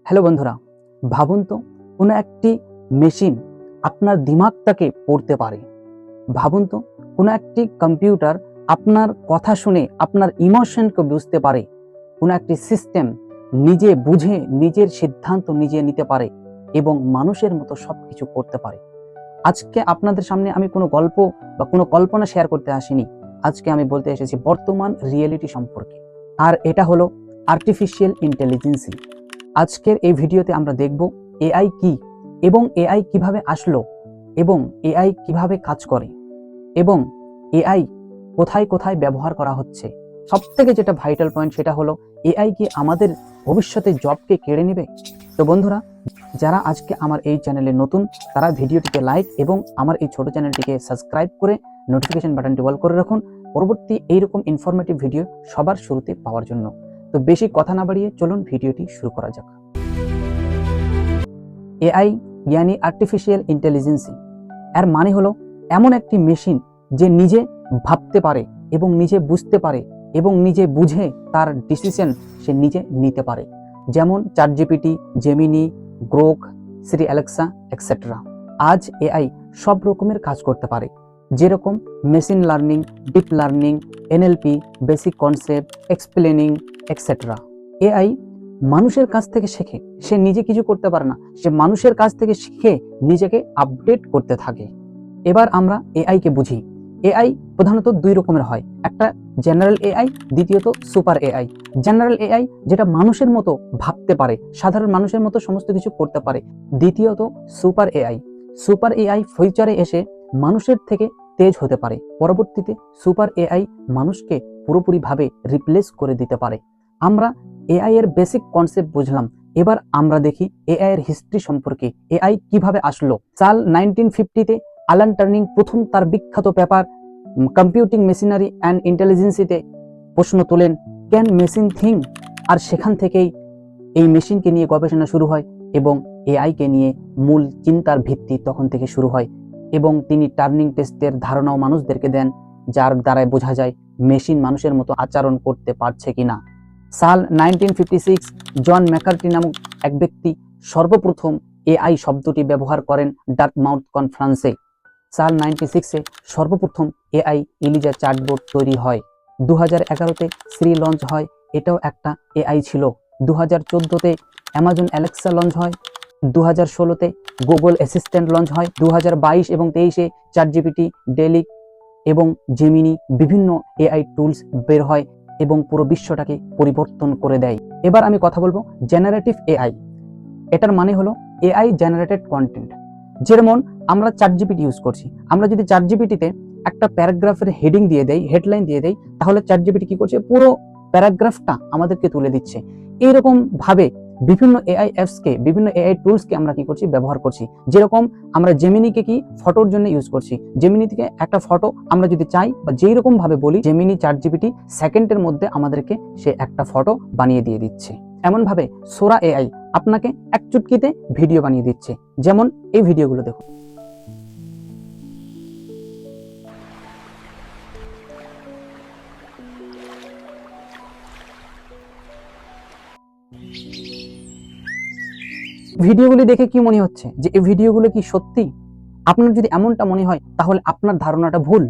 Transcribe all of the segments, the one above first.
Hello বন্ধুরা, ভাবুন তো কোনো একটি মেশিন আপনার দিমাগটাকে পড়তে পারে। ভাবুন তো কোনো একটি কম্পিউটার আপনার কথা শুনে আপনার ইমোশনকে বুঝতে পারে। কোনো একটি সিস্টেম নিজে বুঝে নিজের সিদ্ধান্ত নিজে নিতে পারে এবং মানুষের মতো সবকিছু করতে পারে। আজকে আপনাদের সামনে আমি কোনো গল্প বা কোনো কল্পনা শেয়ার করতে আসিনি। আজকে আমি বলতে এসেছি বর্তমান রিয়েলিটি সম্পর্কে, আর এটা হলো আর্টিফিশিয়াল ইন্টেলিজেন্সি। আজকের এই ভিডিওতে আমরা দেখব এআই কি এবং এআই কিভাবে আসলো এবং এআই কিভাবে কাজ করে এবং এআই কোথায় কোথায় ব্যবহার করা হচ্ছে। সবথেকে যেটা ভাইটাল পয়েন্ট সেটা হলো এআই কি আমাদের ভবিষ্যতে জবকে কেড়ে নেবে। তো বন্ধুরা, যারা আজকে আমার এই চ্যানেলে নতুন তারা ভিডিওটিকে লাইক এবং আমার এই ছোট চ্যানেলটিকে সাবস্ক্রাইব করে নোটিফিকেশন বাটনটি অল করে রাখুন পরবর্তী এইরকম ইনফরমেটিভ ভিডিও সবার শুরুতে পাওয়ার জন্য। তো বেশি কথা না বাড়িয়ে চলুন ভিডিওটি শুরু করা যাক। এআই यानी আর্টিফিশিয়াল ইন্টেলিজেন্সি এর মানে হলো এমন একটি মেশিন যে নিজে ভাবতে পারে এবং নিজে বুঝতে পারে এবং নিজে বুঝে তার ডিসিশন সে নিজে নিতে পারে। যেমন চ্যাটজিপিটি, জেমিনি, গ্রোক, সিরি অ্যালেক্সা এক্সেট্রা। আজ এআই সব রকমের কাজ করতে পারে, যেরকম machine learning, deep learning, NLP, basic concept, explaining etcetera. AI মানুষের কাছ থেকে শেখে, সে নিজে কিছু করতে পারে না, সে মানুষের কাছ থেকে শিখে নিজেকে আপডেট করতে থাকে। এবার আমরা এআই কে বুঝি। এআই প্রধানত দুই রকমের হয়, একটা জেনারেল এআই, দ্বিতীয়ত সুপার এআই। জেনারেল এআই যেটা মানুষের মতো ভাবতে পারে, সাধারণ মানুষের মতো সমস্ত কিছু করতে পারে। দ্বিতীয়ত সুপার এআই। সুপার এআই ফিউচারে এসে মানুষের থেকে তেজ হতে পারে। পরবর্তীতে সুপার এআই মানুষকে পুরোপুরিভাবে রিপ্লেস করে দিতে পারে। আমরা এআই এর বেসিক কনসেপ্ট বুঝলাম, এবার আমরা দেখি এআই এর হিস্ট্রি সম্পর্কে। এআই কিভাবে আসলো। সাল 1950-তে অ্যালান টার্নিং প্রথম তার বিখ্যাত পেপার কম্পিউটিং মেশিনারি অ্যান্ড ইন্টেলিজেন্সিতে প্রশ্ন তোলেন, ক্যান মেশিন থিঙ্ক। আর সেখান থেকেই এই মেশিনকে নিয়ে গবেষণা শুরু হয় এবং এআইকে নিয়ে মূল চিন্তার ভিত্তি তখন থেকে শুরু হয় এবং তিনি টার্নিং টেস্টের ধারণাও মানুষদেরকে দেন, যার দ্বারাই বোঝা যায় মেশিন মানুষের মতো আচরণ করতে পারছে কিনা। সাল 1956 জন ম্যাকার্টি নামক এক ব্যক্তি সর্বপ্রথম এআই শব্দটি ব্যবহার করেন ডার্টমাউথ কনফারেন্সে। সাল 96-এ সর্বপ্রথম এআই ইলিজা চ্যাটবট তৈরি হয়। 2011-তে সিরি লঞ্চ হয়, এটাও একটা এআই ছিল। 2014-তে অ্যামাজন অ্যালেক্সা লঞ্চ হয়। 2016-তে গুগল অ্যাসিস্ট্যান্ট লঞ্চ হয়। 2022 এবং 23-এ চ্যাটজিপিটি, ডেলিক এবং জেমিনি বিভিন্ন এআই টুলস বের হয় এবং পুরো বিশ্বটাকে পরিবর্তন করে দেয়। এবার আমি কথা বলবো জেনারেটিভ এআই। এটার মানে হলো এআই জেনারেটেড কন্টেন্ট। যেমন আমরা চ্যাটজিপিটি ইউজ করছি, আমরা যদি চ্যাটজিপিটিতে একটা প্যারাগ্রাফের হেডিং দিয়ে দেই, হেডলাইন দিয়ে দেই, তাহলে চ্যাটজিপিটি কি করছে, পুরো প্যারাগ্রাফটা আমাদেরকে তুলে দিচ্ছে। এইরকম ভাবে বিভিন্ন এআই অ্যাপসকে, বিভিন্ন এআই টুলসকে আমরা কি করছি, ব্যবহার করছি। যেরকম আমরা জেমিনিকে কি ফটোর জন্য ইউজ করছি, জেমিনি থেকে একটা ফটো আমরা যদি চাই বা যেই রকম ভাবে বলি, জেমিনি চ্যাটজিপিটি সেকেন্ডের মধ্যে আমাদেরকে সে একটা ফটো বানিয়ে দিয়ে দিচ্ছে। এমন ভাবে সোরা এআই আপনাকে এক চুটকিতে ভিডিও বানিয়ে দিচ্ছে। যেমন এই ভিডিওগুলো দেখুন। ভিডিওগুলি দেখে কি মনে হচ্ছে যে এই ভিডিওগুলো কি সত্যি? আপনার যদি এমনটা মনে হয় তাহলে আপনার ধারণাটা ভুল।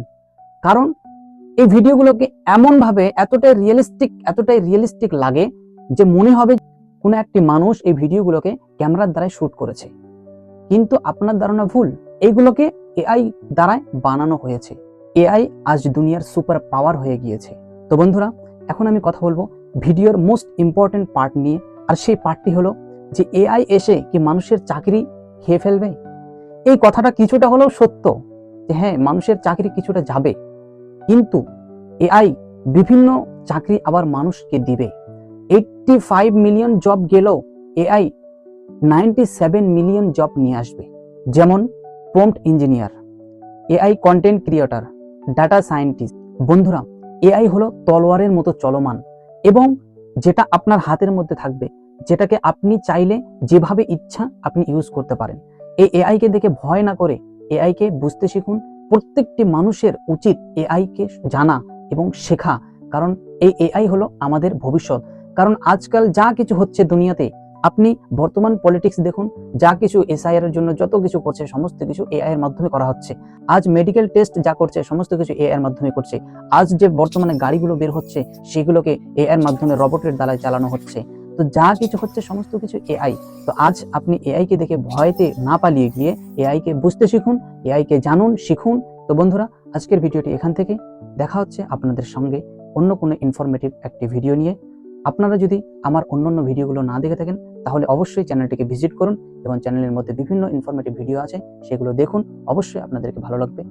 কারণ এই ভিডিওগুলোকে এমন ভাবে এতটাই রিয়েলিস্টিক লাগে যে মনে হবে কোনো একটি মানুষ এই ভিডিওগুলোকে ক্যামেরার দ্বারাই শুট করেছে। কিন্তু আপনার ধারণা ভুল, এইগুলোকে এআই দ্বারাই বানানো হয়েছে। এআই আজ দুনিয়ার সুপার পাওয়ার হয়ে গিয়েছে। তো বন্ধুরা, এখন আমি কথা বলবো ভিডিওর মোস্ট ইম্পর্টেন্ট পার্ট নিয়ে, আর সেই পার্টটি হলো যে এআই এসে কি মানুষের চাকরি খেয়ে ফেলবে। এই কথাটা কিছুটা হলেও সত্য যে হ্যাঁ, মানুষের চাকরি কিছুটা যাবে, কিন্তু এআই বিভিন্ন চাকরি আবার মানুষকে দিবে। 85 মিলিয়ন জব গেলেও এআই 97 মিলিয়ন জব নিয়ে আসবে। যেমন prompt engineer, AI content creator, data scientist. বন্ধুরা, এআই হলো তলোয়ারের মতো চলমান এবং যেটা আপনার হাতের মধ্যে থাকবে, যেটাকে আপনি চাইলে যেভাবে ইচ্ছা আপনি ইউজ করতে পারেন। এই এআই কে দেখে ভয় না করে এআই কে বুঝতে শিখুন। প্রত্যেকটি মানুষের উচিত এআই কে জানা এবং শেখা, কারণ এই এআই হলো আমাদের ভবিষ্যৎ। কারণ আজকাল যা কিছু হচ্ছে দুনিয়াতে, আপনি বর্তমান পলিটিক্স দেখুন, যা কিছু এসআইআর এর জন্য যত কিছু করছে সমস্ত কিছু এআই এর মাধ্যমে করা হচ্ছে। আজ মেডিকেল টেস্ট যা করছে সমস্ত কিছু এআই এর মাধ্যমে করছে। আজ যে বর্তমানে গাড়িগুলো বের হচ্ছে সেগুলোকে এআই এর মাধ্যমে রোবটের দ্বারা চালানো হচ্ছে। তো যা কিছু হচ্ছে সমস্ত কিছু এআই। তো আজ আপনি এআই কে দেখে ভয়তে না পালিয়ে গিয়ে এআই কে বুঝতে শিখুন, এআই কে জানুন, শিখুন। তো বন্ধুরা, আজকের ভিডিওটি এখান থেকে। দেখা হচ্ছে আপনাদের সঙ্গে অন্য কোনো ইনফরমেটিভ একটি ভিডিও নিয়ে। আপনারা যদি আমার অন্যান্য ভিডিওগুলো না দেখে থাকেন তাহলে অবশ্যই চ্যানেলটিকে ভিজিট করুন এবং চ্যানেলের মধ্যে বিভিন্ন ইনফরমেটিভ ভিডিও আছে, সেগুলো দেখুন। অবশ্যই আপনাদেরকে ভালো লাগবে।